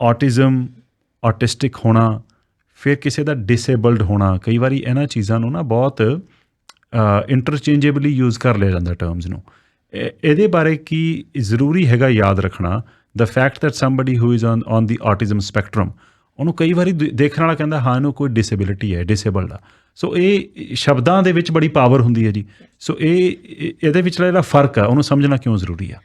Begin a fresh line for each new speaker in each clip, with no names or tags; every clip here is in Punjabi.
autism, autistic ਹੋਣਾ, ਫਿਰ ਕਿਸੇ ਦਾ ਡਿਸੇਬਲਡ ਹੋਣਾ, ਕਈ ਵਾਰੀ ਇਹਨਾਂ ਚੀਜ਼ਾਂ ਨੂੰ ਨਾ ਬਹੁਤ ਇੰਟਰਚੇਂਜੇਬਲੀ ਯੂਜ਼ ਕਰ ਲਿਆ ਜਾਂਦਾ ਟਰਮਸ ਨੂੰ। ਇਹਦੇ ਬਾਰੇ ਕੀ ਜ਼ਰੂਰੀ ਹੈਗਾ ਯਾਦ ਰੱਖਣਾ, the fact that somebody who is on the autism spectrum, ਉਹਨੂੰ ਕਈ ਵਾਰੀ ਦੇਖਣ ਵਾਲਾ ਕਹਿੰਦਾ ਹਾਂ ਇਹਨੂੰ ਕੋਈ ਡਿਸੇਬਿਲਿਟੀ ਹੈ, ਡਿਸੇਬਲਡ ਆ। ਸੋ ਇਹ ਸ਼ਬਦਾਂ ਦੇ ਵਿੱਚ ਬੜੀ ਪਾਵਰ ਹੁੰਦੀ ਹੈ ਜੀ। ਸੋ ਇਹਦੇ ਵਿਚਲਾ ਜਿਹੜਾ ਫਰਕ ਆ ਉਹਨੂੰ ਸਮਝਣਾ ਕਿਉਂ ਜ਼ਰੂਰੀ ਆ?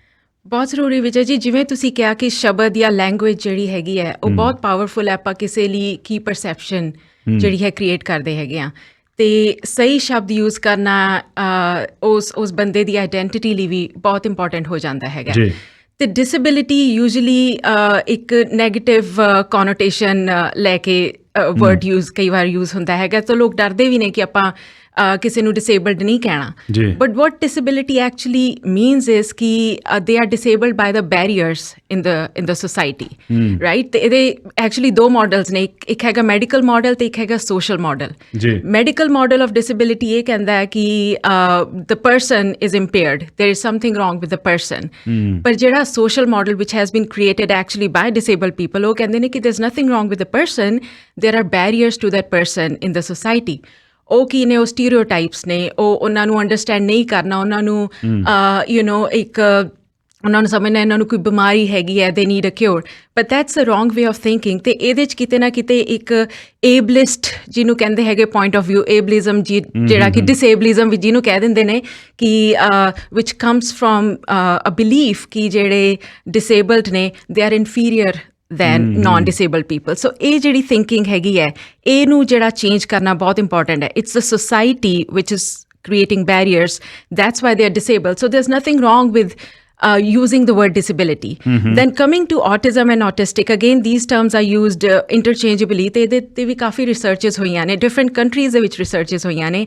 ਬਹੁਤ ਜ਼ਰੂਰੀ ਵਿਜੇ ਜੀ। ਜਿਵੇਂ ਤੁਸੀਂ ਕਿਹਾ ਕਿ ਸ਼ਬਦ ਜਾਂ ਲੈਂਗੁਏਜ ਜਿਹੜੀ ਹੈਗੀ ਹੈ ਉਹ ਬਹੁਤ ਪਾਵਰਫੁਲ ਹੈ, ਆਪਾਂ ਕਿਸੇ ਲਈ ਕੀ ਪਰਸੈਪਸ਼ਨ ਜਿਹੜੀ ਹੈ ਕ੍ਰੀਏਟ ਕਰਦੇ ਹੈਗੇ ਆ। ਅਤੇ ਸਹੀ ਸ਼ਬਦ ਯੂਜ਼ ਕਰਨਾ ਉਸ ਬੰਦੇ ਦੀ ਆਈਡੈਂਟਿਟੀ ਲਈ ਵੀ ਬਹੁਤ ਇੰਪੋਰਟੈਂਟ ਹੋ ਜਾਂਦਾ ਹੈਗਾ। ਅਤੇ ਡਿਸੇਬਿਲਿਟੀ ਯੂਜਲੀ ਇੱਕ ਨੈਗੇਟਿਵ ਕੋਨੋਟੇਸ਼ਨ ਲੈ ਕੇ ਵਰਡ ਯੂਜ਼ ਕਈ ਵਾਰ ਯੂਜ਼ ਹੁੰਦਾ ਹੈਗਾ, ਤਾਂ ਲੋਕ ਡਰਦੇ ਵੀ ਨੇ ਕਿ ਆਪਾਂ ਕਿਸੇ ਨੂੰ ਡਿਸੇਬਲਡ ਨਹੀਂ ਕਹਿਣਾ। But what disability actually means is ਕਿ they are disabled by the barriers in the society, right. ਅਤੇ ਇਹਦੇ ਐਕਚੁਅਲੀ ਦੋ ਮਾਡਲਸ ਨੇ, ਇੱਕ ਹੈਗਾ ਮੈਡੀਕਲ ਮਾਡਲ ਅਤੇ ਇੱਕ ਹੈਗਾ social model. Medical model of disability ਇਹ ਕਹਿੰਦਾ ਹੈ ਕਿ the person is impaired, there is something wrong with the person. ਪਰ ਜਿਹੜਾ ਸੋਸ਼ਲ ਮਾਡਲ ਵਿਚ has been created actually by disabled people, ਉਹ ਕਹਿੰਦੇ ਨੇ ਕਿ there is nothing wrong with the person, there are barriers to that person in the society. ਉਹ ਕੀ ਨੇ? ਉਹ ਸਟੀਰੀਓਟਾਈਪਸ ਨੇ, ਉਹਨਾਂ ਨੂੰ ਅੰਡਰਸਟੈਂਡ ਨਹੀਂ ਕਰਨਾ, ਉਹਨਾਂ ਨੂੰ ਉਹਨਾਂ ਨੂੰ ਸਮਝਣਾ ਇਹਨਾਂ ਨੂੰ ਕੋਈ ਬਿਮਾਰੀ ਹੈਗੀ ਹੈ, they need a cure, but that's a wrong way of thinking. ਅਤੇ ਇਹਦੇ 'ਚ ਕਿਤੇ ਨਾ ਕਿਤੇ ਇੱਕ ਏਬਲਿਸਟ ਜਿਹਨੂੰ ਕਹਿੰਦੇ ਹੈਗੇ ਪੁਆਇੰਟ ਆਫ ਵਿਊ, ਏਬਲਿਜ਼ਮ ਜਿਹੜਾ ਕਿ ਡਿਸੇਬਲਿਜ਼ਮ ਵੀ ਜਿਹਨੂੰ ਕਹਿ ਦਿੰਦੇ ਨੇ, ਕਿ which comes from a belief ਕਿ ਜਿਹੜੇ ਡਿਸੇਬਲਡ ਨੇ they are inferior than non disabled people. So ਇਹ ਜਿਹੜੀ ਥਿੰਕਿੰਗ ਹੈਗੀ ਹੈ, ਇਹਨੂੰ ਜਿਹੜਾ ਚੇਂਜ ਕਰਨਾ ਬਹੁਤ ਇੰਪੋਰਟੈਂਟ ਹੈ। It's the society which is creating barriers, that's why they are disabled. So there's nothing wrong with using the word disability. Then coming to autism and autistic, again these terms are used interchangeably. ਤੇ ਵੀ ਕਾਫੀ ਰਿਸਰਚਸ ਹੋਈਆਂ ਨੇ, different countries ਦੇ ਵਿੱਚ ਰਿਸਰਚਸ ਹੋਈਆਂ ਨੇ,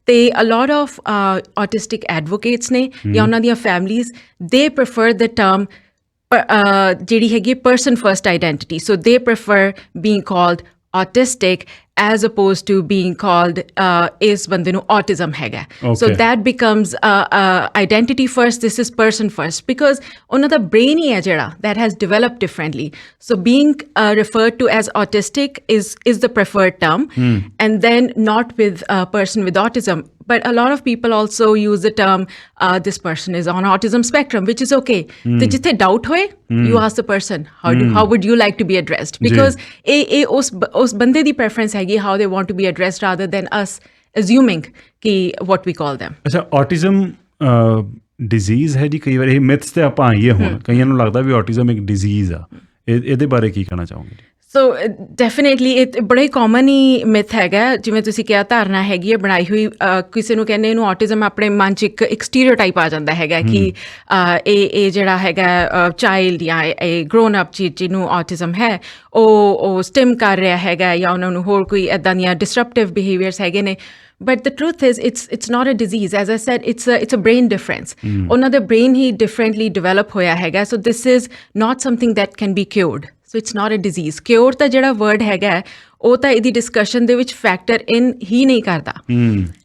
ਤੇ a lot of autistic advocates ਨੇ ਜਾਂ ਉਹਨਾਂ ਦੀਆਂ families, they prefer the term ਜਿਹੜੀ ਹੈਗੀ person first identity. So they prefer being called autistic as opposed to being called ਇਸ ਬੰਦੇ ਨੂੰ autism ਹੈਗਾ. So that becomes identity first, this is person first, because ਉਹਨਾਂ ਦਾ brain ਹੀ ਹੈ ਜਿਹੜਾ that has developed differently. So being referred to as autistic is the preferred term, and then not with a person with autism. But a lot of people also use the term this person is on autism spectrum, which is okay. ਤੇ ਜਿੱਥੇ doubt ਹੋਏ, you ask the person how would you like to be addressed, because ਉਸ ਬੰਦੇ ਦੀ preference ਹੈਗੀ how they want to be addressed rather than us assuming ਕਿ what we call them.
ਅੱਛਾ, autism disease ਹੈ ਜੀ? ਕਈ ਵਾਰ ਇਹ myths ਤੇ ਆਪਾਂ ਆਈਏ ਹੁਣ, ਕਈਆਂ ਨੂੰ ਲੱਗਦਾ ਵੀ autism ਇੱਕ disease ਆ, ਇਹਦੇ ਬਾਰੇ ਕੀ ਕਹਿਣਾ ਚਾਹੋਗੇ ਜੀ?
ਸੋ ਡੈਫੀਨੇਟਲੀ ਇਹ ਬੜਾ ਹੀ ਕਾਮਨ ਹੀ ਮਿਥ ਹੈਗਾ, ਜਿਵੇਂ ਤੁਸੀਂ ਕਿਹਾ ਧਾਰਨਾ ਹੈਗੀ ਹੈ ਬਣਾਈ ਹੋਈ। ਕਿਸੇ ਨੂੰ ਕਹਿੰਦੇ ਇਹਨੂੰ ਆਟਿਜ਼ਮ, ਆਪਣੇ ਮਨ 'ਚ ਇੱਕ ਸਟੀਰੀਓਟਾਈਪ ਆ ਜਾਂਦਾ ਹੈਗਾ ਕਿ ਇਹ ਜਿਹੜਾ ਹੈਗਾ ਚਾਈਲਡ ਜਾਂ ਇਹ ਗਰੋਨ ਅਪ ਜਿਹਨੂੰ ਆਟਿਜ਼ਮ ਹੈ ਉਹ ਸਟਿਮ ਕਰ ਰਿਹਾ ਹੈਗਾ, ਜਾਂ ਉਹਨਾਂ ਨੂੰ ਹੋਰ ਕੋਈ ਇੱਦਾਂ ਦੀਆਂ ਡਿਸਰਪਟਿਵ ਬਿਹੇਵੀਅਰਸ ਹੈਗੇ ਨੇ। But the truth is, it's not a disease. As I said, it's a brain difference. ਉਹਨਾਂ ਦਾ brain ਹੀ differently develop ਹੋਇਆ ਹੈਗਾ. So this is not something that can be cured. So it's not a disease. Cure ਤਾਂ ਜਿਹੜਾ word ਹੈਗਾ ਉਹ ਤਾਂ ਇਹਦੀ discussion ਦੇ ਵਿੱਚ factor in ਹੀ ਨਹੀਂ ਕਰਦਾ.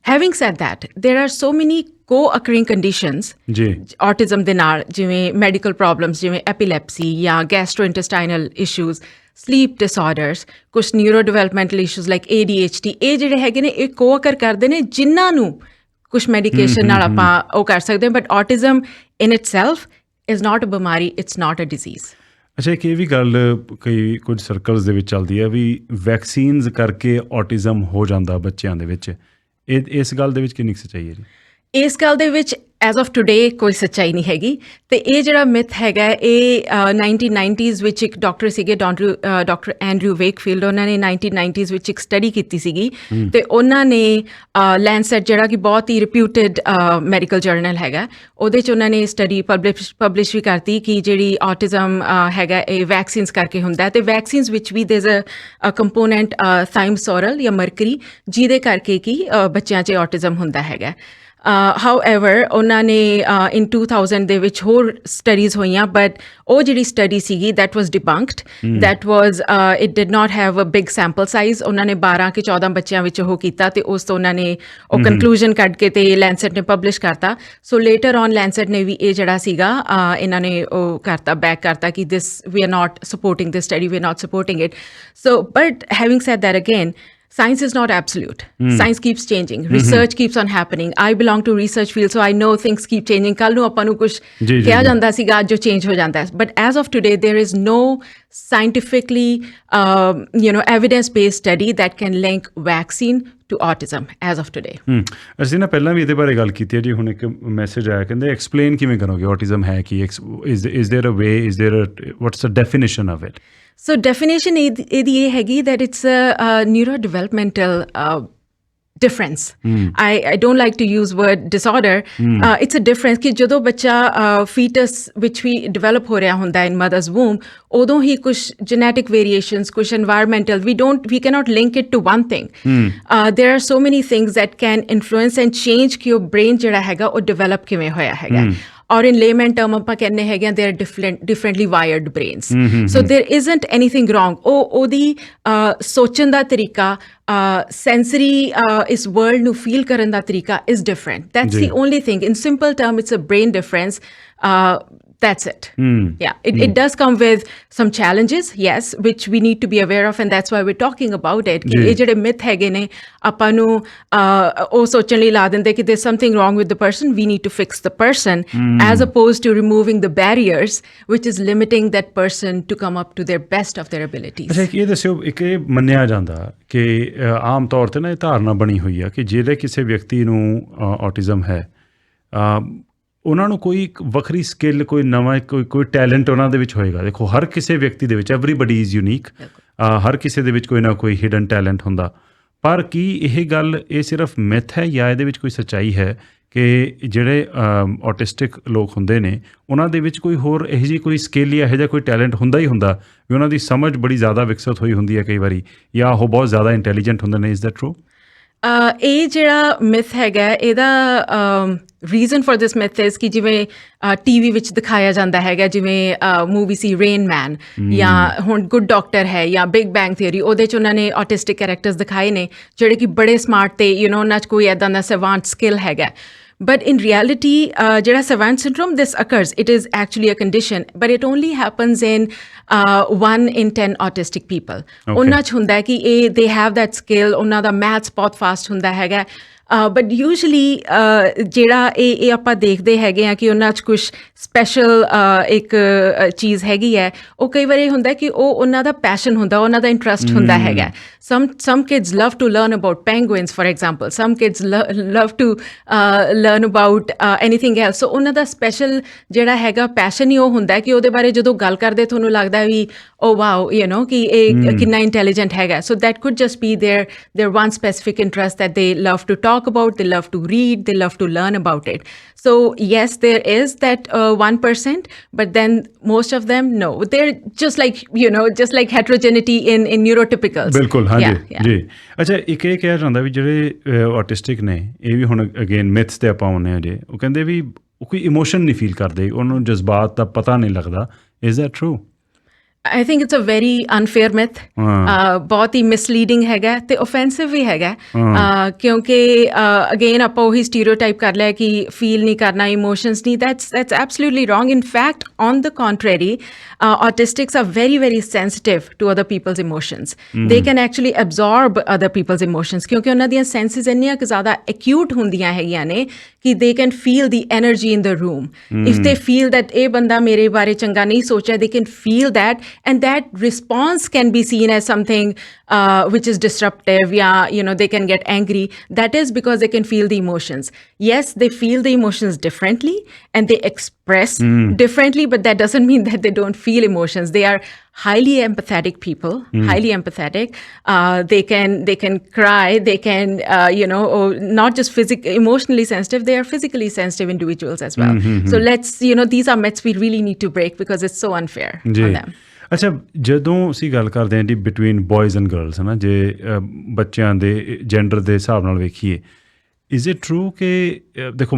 Having said that, there are so many co-occurring conditions autism ਦੇ ਨਾਲ, ਜਿਵੇਂ medical problems ਜਿਵੇਂ epilepsy ਜਾਂ gastrointestinal issues, sleep disorders, ਕੁਛ neurodevelopmental issues like ADHD, ਇਹ ਜਿਹੜੇ ਹੈਗੇ ਨੇ ਇਹ co-occur ਕਰਦੇ ਨੇ, ਜਿਨ੍ਹਾਂ ਨੂੰ ਕੁਛ ਮੈਡੀਕੇਸ਼ਨ ਨਾਲ ਆਪਾਂ ਉਹ ਕਰ ਸਕਦੇ ਹਾਂ। But autism in itself is not a ਬਿਮਾਰੀ, it's not a disease.
ਅੱਛਾ, ਇੱਕ ਇਹ ਵੀ ਗੱਲ ਕੁਝ ਸਰਕਲਸ ਦੇ ਵਿੱਚ ਚੱਲਦੀ ਹੈ ਵੀ ਵੈਕਸੀਨਸ ਕਰਕੇ autism ਹੋ ਜਾਂਦਾ ਬੱਚਿਆਂ ਦੇ ਵਿੱਚ, ਇਸ ਗੱਲ ਦੇ ਵਿੱਚ ਕਿੰਨੀ ਸੱਚਾਈ ਹੈ ਜੀ?
ਇਸ ਗੱਲ ਦੇ ਵਿੱਚ ਐਜ਼ ਆਫ ਟੂਡੇ ਕੋਈ ਸੱਚਾਈ ਨਹੀਂ ਹੈਗੀ। ਅਤੇ ਇਹ ਜਿਹੜਾ ਮਿਥ ਹੈਗਾ ਇਹ 1990s ਵਿੱਚ ਇੱਕ ਡਾਕਟਰ ਸੀਗੇ ਡਾਕਟਰ ਐਂਡਰਿਊ ਵੇਕਫੀਲਡ, ਉਹਨਾਂ ਨੇ 1990s ਵਿੱਚ ਇੱਕ ਸਟੱਡੀ ਕੀਤੀ ਸੀਗੀ, ਅਤੇ ਉਹਨਾਂ ਨੇ ਲੈਂਸੈਟ ਜਿਹੜਾ ਕਿ ਬਹੁਤ ਹੀ ਰਿਪਿਊਟਡ ਮੈਡੀਕਲ ਜਰਨਲ ਹੈਗਾ, ਉਹਦੇ 'ਚ ਉਹਨਾਂ ਨੇ ਸਟੱਡੀ ਪਬਲਿਸ਼ ਵੀ ਕਰਤੀ ਕਿ ਜਿਹੜੀ ਆਟਿਜ਼ਮ ਹੈਗਾ ਇਹ ਵੈਕਸੀਨਸ ਕਰਕੇ ਹੁੰਦਾ, ਅਤੇ ਵੈਕਸੀਨਸ ਵਿੱਚ ਵੀ ਦੇਰ ਇਜ਼ ਅ ਕੰਪੋਨੈਂਟ ਥਾਈਮਸੋਰਲ ਜਾਂ ਮਰਕਰੀ, ਜਿਹਦੇ ਕਰਕੇ ਕਿ ਬੱਚਿਆਂ 'ਚ ਆਟਿਜ਼ਮ ਹੁੰਦਾ ਹੈਗਾ। However, ਉਹਨਾਂ ਨੇ in 2000 ਦੇ ਵਿੱਚ ਹੋਰ ਸਟੱਡੀਜ਼ ਹੋਈਆਂ, but ਉਹ ਜਿਹੜੀ ਸਟੱਡੀ ਸੀਗੀ that was debunked. That was it did not have a big sample size. ਉਹਨਾਂ ਨੇ 12 ਕਿ 14 ਬੱਚਿਆਂ ਵਿੱਚ ਉਹ ਕੀਤਾ ਤੇ ਉਸ ਤੋਂ ਉਹਨਾਂ ਨੇ ਉਹ ਕਨਕਲੂਜਨ ਕੱਢ ਕੇ ਤੇ ਲੈਂਸੈਟ ਨੇ ਪਬਲਿਸ਼ ਕਰਤਾ. ਸੋ ਲੇਟਰ ਔਨ ਲੈਂਸੈਟ ਨੇ ਵੀ ਇਹ ਜਿਹੜਾ ਸੀਗਾ ਇਹਨਾਂ ਨੇ ਉਹ ਕਰਤਾ, ਬੈਕ ਕਰਤਾ ਕਿ this we are not supporting this study, we are not supporting it. So but having said that, again, science is not absolute. Science keeps changing. Research keeps on happening. I belong to research field, so I know things keep changing. ਕੱਲ ਨੂੰ ਆਪਾਂ ਨੂੰ ਕੁਝ ਕਿਹਾ ਜਾਂਦਾ ਸੀਗਾ, ਅੱਜ ਜੋ change ਹੋ ਜਾਂਦਾ ਹੈ. But as of today, there is no scientifically, evidence-based study that can link vaccine to autism as of today.
ਅਸੀਂ ਨਾ ਪਹਿਲਾਂ ਵੀ ਇਹਦੇ ਬਾਰੇ ਗੱਲ ਕੀਤੀ ਹੈ ਜੀ. ਹੁਣ ਇੱਕ ਮੈਸੇਜ ਆਇਆ, ਕਹਿੰਦੇ ਐਕਸਪਲੇਨ ਕਿਵੇਂ ਕਰੋਗੇ autism ਹੈ ਕੀ, is there a way, is there what's the definition of it?
So definition ਇਹਦੀ ਇਹ ਹੈਗੀ that it's a neurodevelopmental difference. I don't like to use word disorder. It's a difference ਕਿ ਜਦੋਂ ਬੱਚਾ fetus which we develop ਹੋ ਰਿਹਾ ਹੁੰਦਾ in mother's womb, ਉਦੋਂ ਹੀ ਕੁਝ genetic variations, ਕੁਝ environmental, we cannot link it to one thing. There are so many things that can influence and change ਕਿ ਉਹ brain ਜਿਹੜਾ ਹੈਗਾ ਉਹ develop ਕਿਵੇਂ ਹੋਇਆ ਹੈਗਾ. Or in layman term ਆਪਾਂ ਕਹਿੰਦੇ ਹੈਗੇ they are differently wired brains. So there isn't anything wrong. ਉਹਦੀ ਸੋਚਣ ਦਾ ਤਰੀਕਾ, sensory ਇਸ world ਨੂੰ feel ਕਰਨ ਦਾ ਤਰੀਕਾ is different. That's the only thing. In simple term, it's a brain difference. That's it. Yeah, it does come with some challenges, yes, which we need to be aware of, and that's why we're talking about it. ਇਹ ਜਿਹੜੇ myth ਹੈਗੇ ਨੇ ਆਪਾਂ ਨੂੰ ਉਹ ਸੋਚਣ ਲਈ ਲਾ ਦਿੰਦੇ ਕਿ there's something wrong with the person, we need to fix the person, as opposed to removing the barriers which is limiting that person to come up to their best of their abilities.
ਅੱਛਾ, ਇਹ ਦੱਸਿਓ, ਇੱਕ ਇਹ ਮੰਨਿਆ ਜਾਂਦਾ ਕਿ ਆਮ ਤੌਰ 'ਤੇ ਨਾ ਇਹ ਧਾਰਨਾ ਬਣੀ ਹੋਈ ਆ ਕਿ ਜਿਹੜੇ ਕਿਸੇ ਵਿਅਕਤੀ ਨੂੰ ਔਟਿਜ਼ਮ ਹੈ, ਉਹਨਾਂ ਨੂੰ ਕੋਈ ਵੱਖਰੀ ਸਕਿੱਲ, ਕੋਈ ਨਵਾਂ ਕੋਈ ਟੈਲੈਂਟ ਉਹਨਾਂ ਦੇ ਵਿੱਚ ਹੋਏਗਾ. ਦੇਖੋ, ਹਰ ਕਿਸੇ ਵਿਅਕਤੀ ਦੇ ਵਿੱਚ ਐਵਰੀਬਡੀ ਇਜ਼ ਯੂਨੀਕ, ਹਰ ਕਿਸੇ ਦੇ ਵਿੱਚ ਕੋਈ ਨਾ ਕੋਈ ਹਿਡਨ ਟੈਲੈਂਟ ਹੁੰਦਾ. ਪਰ ਕੀ ਇਹ ਗੱਲ ਇਹ ਸਿਰਫ ਮਿਥ ਹੈ ਜਾਂ ਇਹਦੇ ਵਿੱਚ ਕੋਈ ਸੱਚਾਈ ਹੈ ਕਿ ਜਿਹੜੇ ਔਟਿਸਟਿਕ ਲੋਕ ਹੁੰਦੇ ਨੇ ਉਹਨਾਂ ਦੇ ਵਿੱਚ ਕੋਈ ਹੋਰ ਇਹੋ ਜਿਹੀ ਕੋਈ ਸਕਿੱਲ ਜਾਂ ਇਹੋ ਜਿਹਾ ਕੋਈ ਟੈਲੈਂਟ ਹੁੰਦਾ ਹੀ ਹੁੰਦਾ ਵੀ ਉਹਨਾਂ ਦੀ ਸਮਝ ਬੜੀ ਜ਼ਿਆਦਾ ਵਿਕਸਿਤ ਹੋਈ ਹੁੰਦੀ ਹੈ ਕਈ ਵਾਰੀ, ਜਾਂ ਉਹ ਬਹੁਤ ਜ਼ਿਆਦਾ ਇੰਟੈਲੀਜੈਂਟ ਹੁੰਦੇ ਨੇ? Is that true?
ਇਹ ਜਿਹੜਾ ਮਿਥ ਹੈਗਾ ਇਹਦਾ reason for this myth is ਕਿ ਜਿਵੇਂ ਟੀਵੀ ਵਿੱਚ ਦਿਖਾਇਆ ਜਾਂਦਾ ਹੈਗਾ, ਜਿਵੇਂ ਮੂਵੀ ਸੀ ਰੇਨ ਮੈਨ ਜਾਂ ਹੁਣ ਗੁੱਡ ਡਾਕਟਰ ਹੈ ਜਾਂ ਬਿਗ ਬੈਂਗ ਥਿਊਰੀ, ਉਹਦੇ 'ਚ ਉਹਨਾਂ ਨੇ ਆਟਿਸਟਿਕ ਕੈਰੈਕਟਰਸ ਦਿਖਾਏ ਨੇ ਜਿਹੜੇ ਕਿ ਬੜੇ ਸਮਾਰਟ ਤੇ ਉਹਨਾਂ 'ਚ ਕੋਈ ਇੱਦਾਂ ਦਾ ਸਵਾਂਟ ਸਕਿੱਲ ਹੈਗਾ. But in reality, ਜਿਹੜਾ savant syndrome, this occurs. It is actually a condition, but it only happens in 1 in 10 autistic people. ਉਹਨਾਂ 'ਚ ਹੁੰਦਾ ਕਿ they have that skill, ਉਹਨਾਂ ਦਾ maths ਬਹੁਤ fast ਹੁੰਦਾ ਹੈਗਾ. But usually ਜਿਹੜਾ ਇਹ ਆਪਾਂ ਦੇਖਦੇ ਹੈਗੇ ਆ ਕਿ ਉਹਨਾਂ 'ਚ ਕੁਛ ਸਪੈਸ਼ਲ ਇੱਕ ਚੀਜ਼ ਹੈਗੀ ਹੈ, ਉਹ ਕਈ ਵਾਰੀ ਹੁੰਦਾ ਕਿ ਉਹ ਉਹਨਾਂ ਦਾ ਪੈਸ਼ਨ ਹੁੰਦਾ, ਉਹਨਾਂ ਦਾ ਇੰਟਰਸਟ ਹੁੰਦਾ ਹੈਗਾ. Some kids love to learn about penguins, for example. Some kids love to learn about anything else. So ਉਹਨਾਂ ਦਾ ਸਪੈਸ਼ਲ ਜਿਹੜਾ ਹੈਗਾ ਪੈਸ਼ਨ ਹੀ ਉਹ ਹੁੰਦਾ ਕਿ ਉਹਦੇ ਬਾਰੇ ਜਦੋਂ ਗੱਲ ਕਰਦੇ ਤੁਹਾਨੂੰ ਲੱਗਦਾ ਵੀ oh wow, ਕਿ ਇਹ ਕਿੰਨਾ ਇੰਟੈਲੀਜੈਂਟ ਹੈਗਾ. So that could just be their one specific interest that they love to talk about, they love to read, they love to learn about it. So yes, there is that 1%, but then most of them, no. They're just like heterogeneity in neurotypicals.
ਬਿਲਕੁਲ, ਹਾਂਜੀ ਜੀ. ਅੱਛਾ, ਇੱਕ ਇਹ ਕਿਹਾ ਜਾਂਦਾ ਵੀ ਜਿਹੜੇ ਆਟਿਸਟਿਕ ਨੇ, ਇਹ ਵੀ ਹੁਣ ਅਗੇਨ ਮਿਥਸ 'ਤੇ ਆਪਾਂ ਆਉਂਦੇ ਹਾਂ ਜੇ, ਉਹ ਕਹਿੰਦੇ ਵੀ ਉਹ ਕੋਈ ਇਮੋਸ਼ਨ ਨਹੀਂ ਫੀਲ ਕਰਦੇ, ਉਹਨੂੰ ਜਜ਼ਬਾਤ ਦਾ ਪਤਾ ਨਹੀਂ ਲੱਗਦਾ. Is that true?
I think it's a very unfair myth. ਬਹੁਤ ਹੀ ਮਿਸਲੀਡਿੰਗ ਹੈਗਾ ਤੇ offensive ਵੀ ਹੈਗਾ, ਕਿਉਂਕਿ ਅਗੇਨ ਆਪਾਂ ਉਹੀ ਸਟੀਰੀਓਟਾਈਪ ਕਰ ਲਿਆ ਕਿ ਫੀਲ ਨਹੀਂ ਕਰਨਾ, ਇਮੋਸ਼ਨਸ ਨਹੀਂ. That's absolutely wrong. In fact, on the contrary, autistics are very, very sensitive to other people's emotions. They can actually absorb other people's emotions ਕਿਉਂਕਿ ਉਹਨਾਂ ਦੀਆਂ ਸੈਂਸਿਸ ਇੰਨੀਆਂ ਕੁ ਜ਼ਿਆਦਾ acute ਹੁੰਦੀਆਂ ਹੈਗੀਆਂ ਨੇ ਕਿ they can feel the energy in the room. If they feel that ਇਹ ਬੰਦਾ ਮੇਰੇ ਬਾਰੇ ਚੰਗਾ ਨਹੀਂ ਸੋਚ ਰਿਹਾ, they can feel that. And that response can be seen as something which is disruptive. Yeah, they can get angry. That is because they can feel the emotions. Yes, they feel the emotions differently and they express differently, but that doesn't mean that they don't feel emotions. They are highly empathetic people, highly empathetic. They can cry. They can, not just emotionally sensitive. They are physically sensitive individuals as well. So these are myths we really need to break because it's so unfair on them.
ਅੱਛਾ, ਜਦੋਂ ਅਸੀਂ ਗੱਲ ਕਰਦੇ ਹਾਂ ਜੀ ਬਿਟਵੀਨ ਬॉयਜ਼ ਐਂਡ ਗਰਲਸ, ਹੈ ਨਾ, ਜੇ ਬੱਚਿਆਂ ਦੇ ਜੈਂਡਰ ਦੇ ਹਿਸਾਬ ਨਾਲ ਵੇਖੀਏ, ਇਜ਼ ਇਟ ਟਰੂ ਕਿ ਦੇਖੋ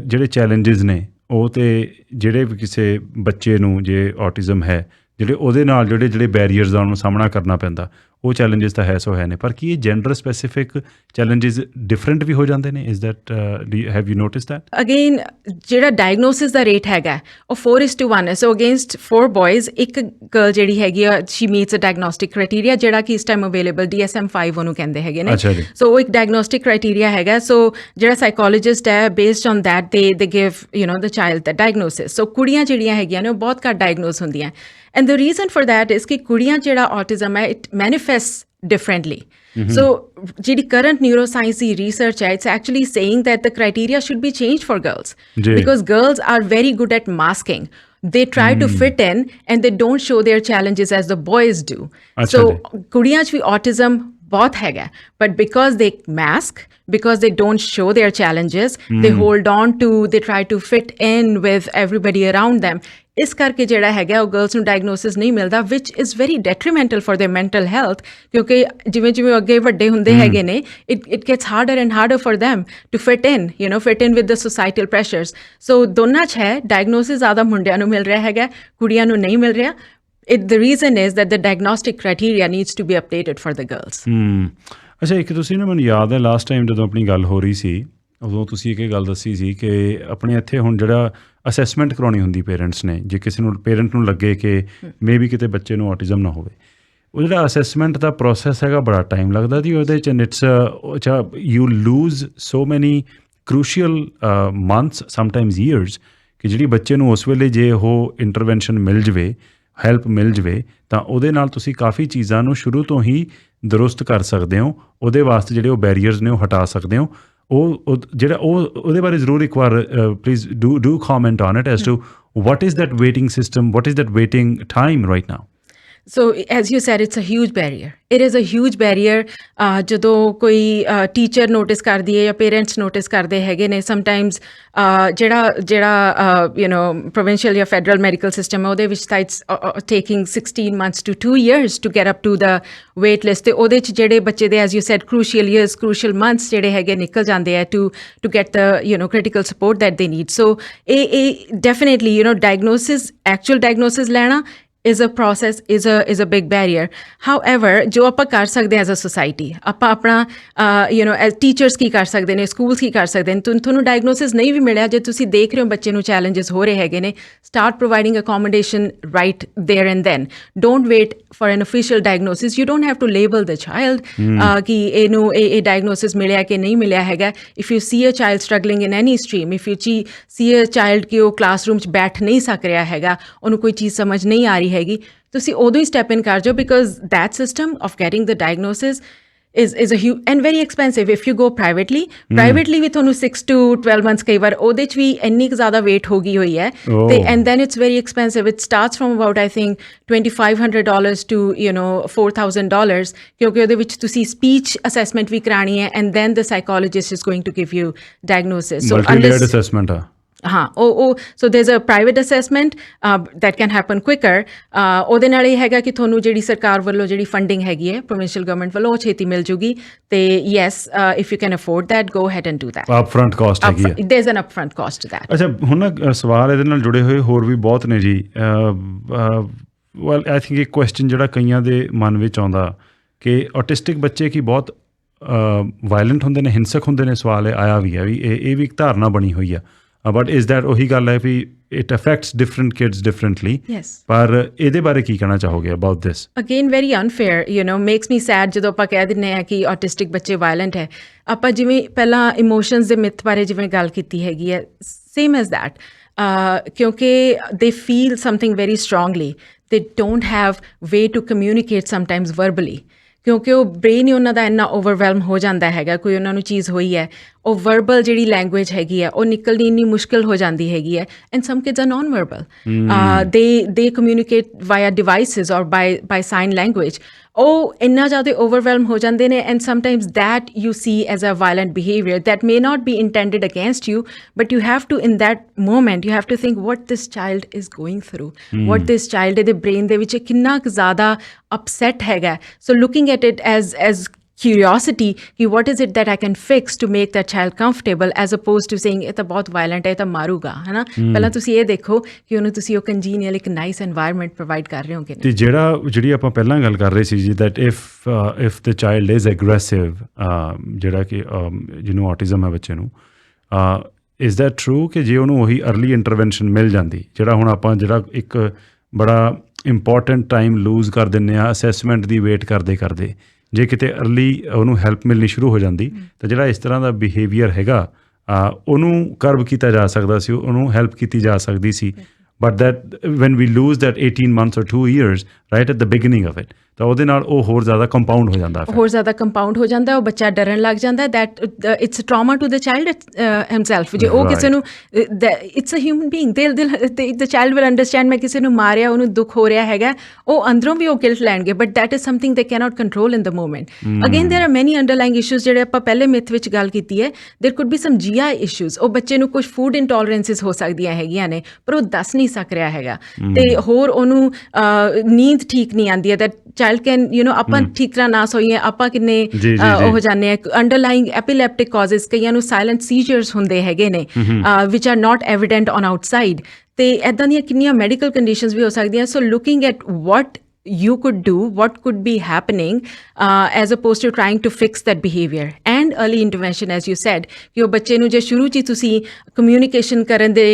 ਜਿਹੜੇ ਚੈਲੰਜਸ ਨੇ ਉਹ ਤੇ ਜਿਹੜੇ ਵੀ ਕਿਸੇ ਬੱਚੇ ਨੂੰ ਜੇ ਔਟਿਜ਼ਮ ਹੈ ਜਿਹੜੇ ਉਹਦੇ ਨਾਲ ਜਿਹੜੇ ਬੈਰੀਅਰਸ ਦਾ ਉਹਨੂੰ ਸਾਹਮਣਾ ਕਰਨਾ ਪੈਂਦਾ ਉਹ ਚੈਲੰਜਸ ਤਾਂ ਹੈ ਸੋ ਹੈ ਨੇ, ਪਰ ਕੀ ਇਹ ਜੈਂਡਰ ਸਪੈਸੀਫਿਕ ਚੈਲੰਜਸ ਡਿਫਰੈਂਟ ਵੀ ਹੋ ਜਾਂਦੇ ਨੇ? Is that have you notice that?
Again ਜਿਹੜਾ ਡਾਇਗਨੋਸਿਸ ਦਾ ਰੇਟ ਹੈਗਾ ਉਹ 4:1 ਹੈ। ਸੋ ਅਗੇਂਸਟ 4 ਬॉयਜ਼ ਇੱਕ ਗਰਲ ਜਿਹੜੀ ਹੈਗੀ ਆ ਸ਼ੀ ਮੀਟਸ ਅ ਡਾਇਗਨੋਸਟਿਕ ਕ੍ਰਾਈਟੇਰੀਆ ਜਿਹੜਾ ਕਿ ਇਸ ਟਾਈਮ ਅਵੇਲੇਬਲ DSM-5 ਉਹਨੂੰ ਕਹਿੰਦੇ ਹੈਗੇ ਨੇ। ਸੋ ਉਹ ਇੱਕ ਡਾਇਗਨੋਸਟਿਕ ਕ੍ਰਾਈਟੇਰੀਆ ਹੈਗਾ। ਸੋ ਜਿਹੜਾ ਸਾਈਕੋਲੋਜਿਸਟ ਹੈ based on that they give the child ਦਾ ਡਾਇਗਨੋਸਿਸ। ਸੋ ਕੁੜੀਆਂ ਜਿਹੜੀਆਂ ਹੈਗੀਆਂ ਨੇ ਉਹ ਬਹੁਤ ਘੱਟ ਡਾਇਗਨੋਸ ਹੁੰਦੀਆਂ and the reason for that is ਕਿ ਕੁੜੀਆਂ ਜਿਹੜਾ ਔਟਿਜ਼ਮ ਹੈ ਇਟ ਮੈਨੀਫੈਸਟਸ differently. So ਜਿਹੜੀ current neuroscience ਦੀ research ਹੈ it's actually saying that the criteria should be changed for girls because girls are very good at masking. They try to fit in and they don't show their challenges as the boys do. So ਕੁੜੀਆਂ 'ਚ ਵੀ autism ਬਹੁਤ ਹੈਗਾ but because they mask, because they don't show their challenges, they hold on to, they try to fit in with everybody around them. ਇਸ ਕਰਕੇ ਜਿਹੜਾ ਹੈਗਾ ਉਹ ਗਰਲਸ ਨੂੰ ਡਾਇਗਨੋਸਿਸ ਨਹੀਂ ਮਿਲਦਾ which is very detrimental for their mental health ਕਿਉਂਕਿ ਜਿਵੇਂ ਜਿਵੇਂ ਅੱਗੇ ਵੱਡੇ ਹੁੰਦੇ ਹੈਗੇ ਨੇ it gets harder and harder for them to fit in, fit in with the societal pressures. So ਦੋਨਾਂ 'ਚ ਹੈ ਡਾਇਗਨੋਸਿਸ ਜ਼ਿਆਦਾ ਮੁੰਡਿਆਂ ਨੂੰ ਮਿਲ ਰਿਹਾ ਹੈਗਾ, ਕੁੜੀਆਂ ਨੂੰ ਨਹੀਂ ਮਿਲ ਰਿਹਾ. The reason is that the diagnostic criteria needs to be updated for the girls.
ਅੱਛਾ, ਇੱਕ ਤੁਸੀਂ ਨਾ ਮੈਨੂੰ ਯਾਦ ਹੈ ਲਾਸਟ ਟਾਈਮ ਜਦੋਂ ਆਪਣੀ ਗੱਲ ਹੋ ਰਹੀ ਸੀ ਉਦੋਂ ਤੁਸੀਂ ਇੱਕ ਗੱਲ ਦੱਸੀ ਸੀ ਕਿ ਆਪਣੇ ਇੱਥੇ ਹੁਣ ਜਿਹੜਾ ਅਸੈਸਮੈਂਟ ਕਰਾਉਣੀ ਹੁੰਦੀ ਪੇਰੈਂਟਸ ਨੇ, ਜੇ ਕਿਸੇ ਨੂੰ ਪੇਰੈਂਟ ਨੂੰ ਲੱਗੇ ਕਿ ਮੇ ਬੀ ਕਿਤੇ ਬੱਚੇ ਨੂੰ ਔਟਿਜ਼ਮ ਨਾ ਹੋਵੇ, ਉਹ ਜਿਹੜਾ ਅਸੈਸਮੈਂਟ ਦਾ ਪ੍ਰੋਸੈਸ ਹੈਗਾ ਬੜਾ ਟਾਈਮ ਲੱਗਦਾ ਜੀ ਉਹਦੇ 'ਚ, ਇਟਸ ਯੂ ਲੂਜ਼ ਸੋ ਮੈਨੀ ਕਰੂਸ਼ੀਅਲ ਮੰਥਸ ਸਮਟਾਈਮਜ਼ ਈਅਰਸ ਕਿ ਜਿਹੜੀ ਬੱਚੇ ਨੂੰ ਉਸ ਵੇਲੇ ਜੇ ਉਹ ਇੰਟਰਵੈਂਸ਼ਨ ਮਿਲ ਜਾਵੇ, ਹੈਲਪ ਮਿਲ ਜਾਵੇ ਤਾਂ ਉਹਦੇ ਨਾਲ ਤੁਸੀਂ ਕਾਫੀ ਚੀਜ਼ਾਂ ਨੂੰ ਸ਼ੁਰੂ ਤੋਂ ਹੀ ਦਰੁਸਤ ਕਰ ਸਕਦੇ ਹੋ, ਉਹਦੇ ਵਾਸਤੇ ਜਿਹੜੇ ਉਹ ਬੈਰੀਅਰਸ ਨੇ ਉਹ ਹਟਾ ਸਕਦੇ ਹੋ. ਉਹ ਜਿਹੜਾ ਉਹਦੇ ਬਾਰੇ ਜ਼ਰੂਰ ਇੱਕ ਵਾਰ please do comment on it as to what is that waiting system, what is that waiting time right now?
So as you said, it's a huge barrier. It is a huge barrier. ਜਦੋਂ ਕੋਈ ਟੀਚਰ ਨੋਟਿਸ ਕਰਦੀ ਹੈ ਜਾਂ ਪੇਰੈਂਟਸ ਨੋਟਿਸ ਕਰਦੇ ਹੈਗੇ ਨੇ ਸਮਟਾਈਮਸ ਜਿਹੜਾ ਪ੍ਰੋਵਿੰਸ਼ੀਅਲ ਜਾਂ ਫੈਡਰਲ ਮੈਡੀਕਲ ਸਿਸਟਮ ਹੈ ਉਹਦੇ ਵਿੱਚ ਤਾਂ it's taking 16 months to 2 years to get up to the wait list. ਤੇ ਉਹਦੇ 'ਚ ਜਿਹੜੇ ਬੱਚੇ ਦੇ as you said crucial years, crucial months ਜਿਹੜੇ ਹੈਗੇ ਨਿਕਲ ਜਾਂਦੇ ਹੈ to get the critical support that they need. So ਇਹ definitely diagnosis, actual diagnosis ਲੈਣਾ is a process, is a big barrier. However, ਜੋ ਆਪਾਂ ਕਰ ਸਕਦੇ ਐਜ਼ ਅ ਸੋਸਾਇਟੀ, ਆਪਾਂ ਆਪਣਾ ਐਜ਼ ਟੀਚਰਸ ਕੀ ਕਰ ਸਕਦੇ ਨੇ, ਸਕੂਲਸ ਕੀ ਕਰ ਸਕਦੇ ਨੇ. ਤੁਹਾਨੂੰ ਡਾਇਗਨੋਸਿਸ ਨਹੀਂ ਵੀ ਮਿਲਿਆ, ਜੇ ਤੁਸੀਂ ਦੇਖ ਰਹੇ ਹੋ ਬੱਚੇ ਨੂੰ ਚੈਲੰਜਸ ਹੋ ਰਹੇ ਹੈਗੇ ਨੇ, start providing accommodation right there and then. Don't wait for an official diagnosis. You don't have to label the child ਕਿ ਇਹਨੂੰ ਇਹ ਡਾਇਗਨੋਸਿਸ ਮਿਲਿਆ ਕਿ ਨਹੀਂ ਮਿਲਿਆ ਹੈਗਾ. If you see a child struggling in any stream, if you see a child ਕਿ ਉਹ ਕਲਾਸਰੂਮ 'ਚ ਬੈਠ ਨਹੀਂ ਸਕ ਰਿਹਾ ਹੈਗਾ, ਉਹਨੂੰ ਕੋਈ ਚੀਜ਼ ਸਮਝ ਨਹੀਂ ਆ ਰਹੀ ਹੈਗੀ, ਤੁਸੀਂ ਉਦੋਂ ਹੀ ਸਟੈਪ ਇਨ ਕਰ ਜਾਓ because that system of getting the diagnosis is a huge and very expensive. If you go privately ਵੀ ਤੁਹਾਨੂੰ 6 to 12 months ਕਈ ਵਾਰ ਉਹਦੇ 'ਚ ਵੀ ਇੰਨੀ ਕੁ ਜ਼ਿਆਦਾ ਵੇਟ ਹੋ ਗਈ ਹੋਈ ਹੈ ਤੇ and then it's very expensive. It starts from about I think $2,500 to $4,000 ਕਿਉਂਕਿ ਉਹਦੇ ਵਿੱਚ ਤੁਸੀਂ speech assessment ਵੀ ਕਰਾਣੀ ਹੈ and then the psychologist is going to give you diagnosis. So
multi-layered assessment
so there's a private assessment that can happen quicker. ਉਹਦੇ ਨਾਲ ਇਹ ਹੈਗਾ ਕਿ ਤੁਹਾਨੂੰ ਜਿਹੜੀ ਸਰਕਾਰ ਵੱਲੋਂ ਜਿਹੜੀ ਫੰਡਿੰਗ ਹੈਗੀ ਹੈ ਪ੍ਰੋਵਿੰਸ਼ੀਅਲ ਗਵਰਨਮੈਂਟ ਵੱਲੋਂ ਉਹ ਛੇਤੀ ਮਿਲ ਜੂਗੀ ਤੇ yes, if you can afford that, go ahead and do that.
upfront cost ਹੈਗੀ ਹੈ.
There's an upfront cost to that.
ਅੱਛਾ, ਹੁਣ ਨਾ ਸਵਾਲ ਇਹਦੇ ਨਾਲ ਜੁੜੇ ਹੋਏ ਹੋਰ ਵੀ ਬਹੁਤ ਨੇ ਜੀ. ਵੈਲ ਆਈ ਥਿੰਕ ਇੱਕ ਕੁਐਸਚਨ ਜਿਹੜਾ ਕਈਆਂ ਦੇ ਮਨ ਵਿੱਚ ਆਉਂਦਾ ਕਿ ਆਟਿਸਟਿਕ ਬੱਚੇ ਕੀ ਬਹੁਤ ਵਾਇਲੈਂਟ ਹੁੰਦੇ ਨੇ, ਹਿੰਸਕ ਹੁੰਦੇ ਨੇ. ਸਵਾਲ ਆਇਆ ਵੀ ਹੈ ਵੀ ਇਹ ਵੀ ਇੱਕ ਧਾਰਨਾ ਬਣੀ ਹੋਈ ਆ, ਬਟ ਇਜ਼ ਦੈਟ ਉਹੀ ਗੱਲ ਹੈ ਵੀ it affects different kids differently. ਪਰ ਇਹਦੇ ਬਾਰੇ ਕੀ ਕਹਿਣਾ ਚਾਹੋਗੇ about this?
Again very unfair, makes me sad ਜਦੋਂ ਆਪਾਂ ਕਹਿ ਦਿੰਦੇ ਹਾਂ ਕਿ ਆਟਿਸਟਿਕ ਬੱਚੇ ਵਾਇਲੈਂਟ ਹੈ. ਆਪਾਂ ਜਿਵੇਂ ਪਹਿਲਾਂ ਇਮੋਸ਼ਨਸ ਦੇ ਮਿਥ ਬਾਰੇ ਜਿਵੇਂ ਗੱਲ ਕੀਤੀ ਹੈਗੀ ਹੈ, ਸੇਮ ਐਜ਼ ਦੈਟ, ਕਿਉਂਕਿ they feel something very strongly, they don't have way to communicate sometimes verbally ਕਿਉਂਕਿ ਉਹ ਬ੍ਰੇਨ ਹੀ ਉਹਨਾਂ ਦਾ ਇੰਨਾ ਓਵਰਵੈਲਮ ਹੋ ਜਾਂਦਾ ਹੈਗਾ. ਕੋਈ ਉਹਨਾਂ ਨੂੰ ਚੀਜ਼ ਹੋਈ ਹੈ, ਉਹ ਵਰਬਲ ਜਿਹੜੀ ਲੈਂਗੁਏਜ ਹੈਗੀ ਹੈ ਉਹ ਨਿਕਲਣੀ ਇੰਨੀ ਮੁਸ਼ਕਿਲ ਹੋ ਜਾਂਦੀ ਹੈਗੀ ਹੈ. And some kids are non verbal, they communicate via devices or by sign language. ਉਹ ਇੰਨਾ ਜ਼ਿਆਦਾ ਓਵਰਵੈਲਮ ਹੋ ਜਾਂਦੇ ਨੇ and sometimes that you see as a violent behaviour that may not be intended against you, but you have to in that moment you have to think what this child is going through, what this child ਇਹਦੇ ਬ੍ਰੇਨ ਦੇ ਵਿੱਚ ਕਿੰਨਾ ਕੁ ਜ਼ਿਆਦਾ ਅਪਸੈਟ ਹੈਗਾ. So looking at it as curiosity ਕਿ what is it that I can fix to make that child comfortable as opposed to saying ਇਹ ਤਾਂ ਬਹੁਤ violent ਹੈ, ਇਹ ਤਾਂ ਮਾਰੂਗਾ, ਹੈ ਨਾ। ਪਹਿਲਾਂ ਤੁਸੀਂ ਇਹ ਦੇਖੋ ਕਿ ਉਹਨੂੰ ਤੁਸੀਂ ਉਹ congenial ਇੱਕ nice environment provide ਕਰ ਰਹੇ ਹੋ ਕਿ ਨਹੀਂ।
ਤੇ ਜਿਹੜੀ ਆਪਾਂ ਪਹਿਲਾਂ ਗੱਲ ਕਰ ਰਹੇ ਸੀ ਜੀ that if the child is aggressive, ਜਿਹੜਾ ਕਿ ਜਿਹਨੂੰ autism ਹੈ ਬੱਚੇ ਨੂੰ, is that true ਕਿ ਜੇ ਉਹਨੂੰ ਉਹੀ early intervention ਮਿਲ ਜਾਂਦੀ, ਜਿਹੜਾ ਹੁਣ ਆਪਾਂ ਜਿਹੜਾ ਇੱਕ ਬੜਾ ਇੰਪੋਰਟੈਂਟ ਟਾਈਮ ਲੂਜ਼ ਕਰ ਦਿੰਦੇ ਹਾਂ ਅਸੈਸਮੈਂਟ ਦੀ ਵੇਟ ਕਰਦੇ ਜੇ ਕਿਤੇ ਅਰਲੀ ਉਹਨੂੰ ਹੈਲਪ ਮਿਲਣੀ ਸ਼ੁਰੂ ਹੋ ਜਾਂਦੀ ਤਾਂ ਜਿਹੜਾ ਇਸ ਤਰ੍ਹਾਂ ਦਾ ਬਿਹੇਵੀਅਰ ਹੈਗਾ ਉਹਨੂੰ ਕਰਬ ਕੀਤਾ ਜਾ ਸਕਦਾ ਸੀ, ਉਹਨੂੰ ਹੈਲਪ ਕੀਤੀ ਜਾ ਸਕਦੀ ਸੀ। But that when we lose that 18 months or 2 years right at the beginning of it, ਤਾਂ ਉਹਦੇ ਨਾਲ ਉਹ ਹੋਰ ਜ਼ਿਆਦਾ ਕੰਪਾਊਂਡ ਹੋ ਜਾਂਦਾ,
ਹੋ ਜਾਂਦਾ, ਉਹ ਬੱਚਾ ਡਰਨ ਲੱਗ ਜਾਂਦਾ। That it's trauma to the child himself. ਜੇ ਉਹ ਕਿਸੇ ਨੂੰ it's a human being, the child will understand ਮੈਂ ਕਿਸੇ ਨੂੰ ਮਾਰਿਆ, ਉਹਨੂੰ ਦੁੱਖ ਹੋ ਰਿਹਾ ਹੈਗਾ, ਉਹ ਅੰਦਰੋਂ ਵੀ ਉਹ ਗਿਲਟ ਲੈਣਗੇ, ਬਟ ਦੈਟ ਇਜ਼ ਸਮਥਿੰਗ ਦੇ ਕੈਨੋਟ ਕੰਟਰੋਲ ਇਨ ਦ ਮੂਮੈਂਟ। ਅਗੇਨ ਦੇਰ ਆਰ ਮੈਨੀ ਅੰਡਰਲਾਈਂਗ ਇਸ਼ੂਜ਼ ਜਿਹੜੇ ਆਪਾਂ ਪਹਿਲੇ ਮਿਥ ਵਿੱਚ ਗੱਲ ਕੀਤੀ ਹੈ। ਦੇਰ could B sum GI issues, ਉਹ ਬੱਚੇ ਨੂੰ ਕੁਝ ਫੂਡ ਇੰਟੋਲਰੈਂਸਿਸ ਹੋ ਸਕਦੀਆਂ ਹੈਗੀਆਂ ਨੇ, ਪਰ ਉਹ ਦੱਸ ਨਹੀਂ ਸਕ ਰਿਹਾ ਹੈਗਾ। ਤੇ ਹੋਰ ਉਹਨੂੰ ਨੀਂਦ ਠੀਕ ਨਹੀਂ ਆਉਂਦੀ ਹੈ। ਦੈਟ ਚਾਈਲਡ ਕੈਨ ਆਪਾਂ ਠੀਕ ਤਰ੍ਹਾਂ ਨਾ ਸੋਈਏ, ਆਪਾਂ ਕਿੰਨੇ ਹੋ ਜਾਂਦੇ ਆ। ਅੰਡਰਲਾਈਂਗ ਐਪੀਲੈਪਟਿਕ ਕਾਜ਼ਸ, ਕਈਆਂ ਨੂੰ ਸਾਇਲੈਂਟ ਸੀਜ਼ਰਸ ਹੁੰਦੇ ਹੈਗੇ ਨੇ which are not evident on outside, ਤੇ ਇੱਦਾਂ ਦੀਆਂ ਕਿੰਨੀਆਂ ਮੈਡੀਕਲ ਕੰਡੀਸ਼ਨਸ ਵੀ ਹੋ ਸਕਦੀਆਂ। So looking at what you could do, what could be happening as opposed to trying to fix that behavior, and early intervention as you said ਕਿ ਉਹ ਬੱਚੇ ਨੂੰ ਜੇ ਸ਼ੁਰੂ 'ਚ ਹੀ ਤੁਸੀਂ ਕਮਿਊਨੀਕੇਸ਼ਨ ਕਰਨ ਦੇ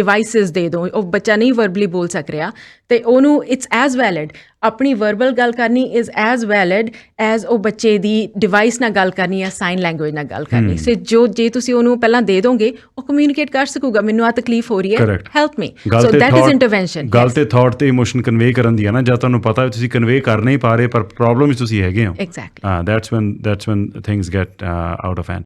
ਡਿਵਾਈਸਿਸ ਦੇ ਦਿਓ, ਉਹ ਬੱਚਾ ਨਹੀਂ ਵਰਬਲੀ ਬੋਲ ਸਕ ਰਿਹਾ, ਤੇ ਉਹਨੂੰ ਇਟਸ ਐਜ਼ ਵੈਲਿਡ ਆਪਣੀ ਵਰਬਲ ਗੱਲ ਕਰਨੀ ਇਜ਼ ਐਜ਼ ਵੈਲਿਡ ਐਜ਼ ਉਹ ਬੱਚੇ ਦੀ ਡਿਵਾਈਸ ਨਾਲ ਗੱਲ ਕਰਨੀ ਜਾਂ ਸਾਈਨ ਲੈਂਗੁਏਜ ਨਾਲ ਗੱਲ ਕਰਨੀ। ਸੋ ਜੇ ਤੁਸੀਂ ਉਹਨੂੰ ਪਹਿਲਾਂ ਦੇ ਦੋਗੇ, ਉਹ ਕਮਿਊਨੀਕੇਟ ਕਰ ਸਕੂਗਾ, ਮੈਨੂੰ ਆਹ ਤਕਲੀਫ ਹੋ ਰਹੀ ਹੈ, help me. So that is intervention.
ਗੱਲ ਤੇ ਥਾਟ ਤੇ ਇਮੋਸ਼ਨ ਕਨਵੇ ਕਰਨ ਦੀ ਹੈ ਨਾ, ਜਾਂ ਤੁਹਾਨੂੰ ਪਤਾ ਤੁਸੀਂ ਕਨਵੇ ਕਰ ਨਹੀਂ ਪਾ ਰਹੇ ਪਰ ਪ੍ਰੋਬਲਮ ਵਿੱਚ ਤੁਸੀਂ ਹੈਗੇ ਹੋ।
Exactly,
that's when things get out of hand.